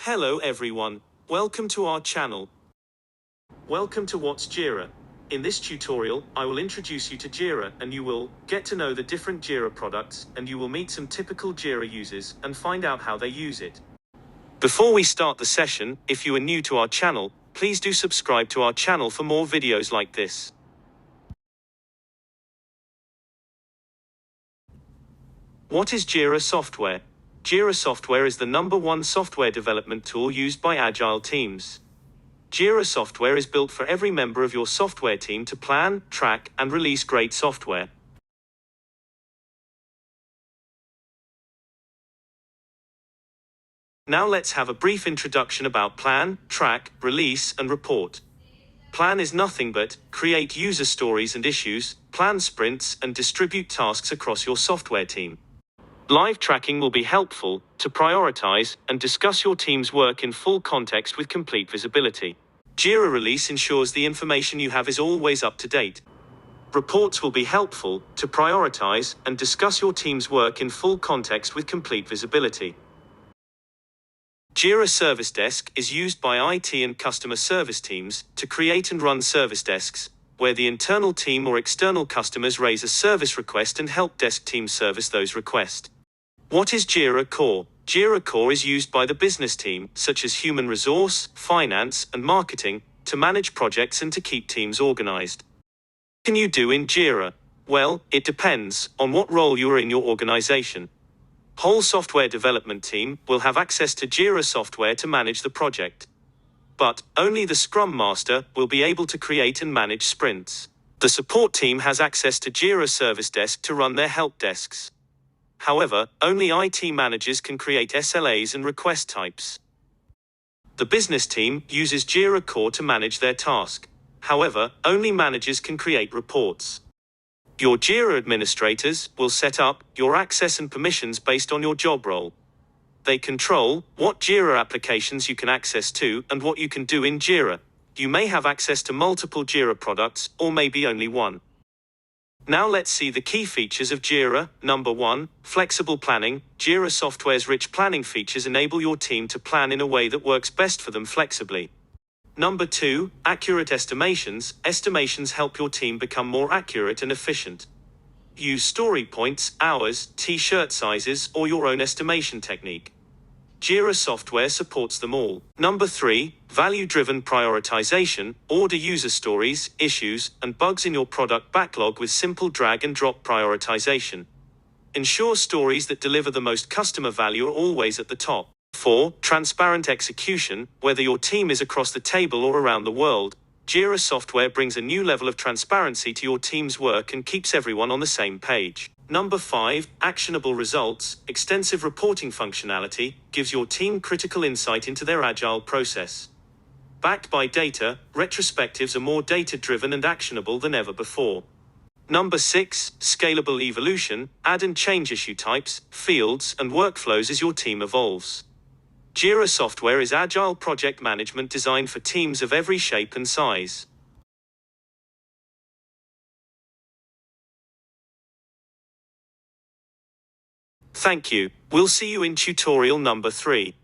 Hello everyone, welcome to our channel. Welcome to What's Jira. In this tutorial, I will introduce you to Jira and you will get to know the different Jira products and you will meet some typical Jira users and find out how they use it. Before we start the session, if you are new to our channel, please do subscribe to our channel for more videos like this. What is Jira software? Jira software is the #1 software development tool used by agile teams. Jira software is built for every member of your software team to plan, track, and release great software. Now let's have a brief introduction about plan, track, release, and report. Plan is nothing but create user stories and issues, plan sprints, and distribute tasks across your software team. Live tracking will be helpful to prioritize and discuss your team's work in full context with complete visibility. Jira Release ensures the information you have is always up to date. Reports will be helpful to prioritize and discuss your team's work in full context with complete visibility. Jira Service Desk is used by IT and customer service teams to create and run service desks, where the internal team or external customers raise a service request and help desk teams service those requests. What is Jira Core? Jira Core is used by the business team, such as human resource, finance, and marketing, to manage projects and to keep teams organized. What can you do in Jira? Well, it depends on what role you are in your organization. Whole software development team will have access to Jira software to manage the project. But only the Scrum Master will be able to create and manage sprints. The support team has access to Jira Service Desk to run their help desks. However, only IT managers can create SLAs and request types. The business team uses Jira Core to manage their task. However, only managers can create reports. Your Jira administrators will set up your access and permissions based on your job role. They control what Jira applications you can access to and what you can do in Jira. You may have access to multiple Jira products or maybe only one. Now let's see the key features of Jira. #1, flexible planning. Jira software's rich planning features enable your team to plan in a way that works best for them flexibly. #2, accurate estimations. Estimations help your team become more accurate and efficient. Use story points, hours, t-shirt sizes, or your own estimation technique. Jira software supports them all. #3, value-driven prioritization. Order user stories, issues, and bugs in your product backlog with simple drag-and-drop prioritization. Ensure stories that deliver the most customer value are always at the top. 4, transparent execution. Whether your team is across the table or around the world, Jira software brings a new level of transparency to your team's work and keeps everyone on the same page. #5, actionable results. Extensive reporting functionality gives your team critical insight into their agile process. Backed by data, retrospectives are more data-driven and actionable than ever before. #6, scalable evolution. Add and change issue types, fields, and workflows as your team evolves. Jira software is agile project management designed for teams of every shape and size. Thank you. We'll see you in tutorial #3.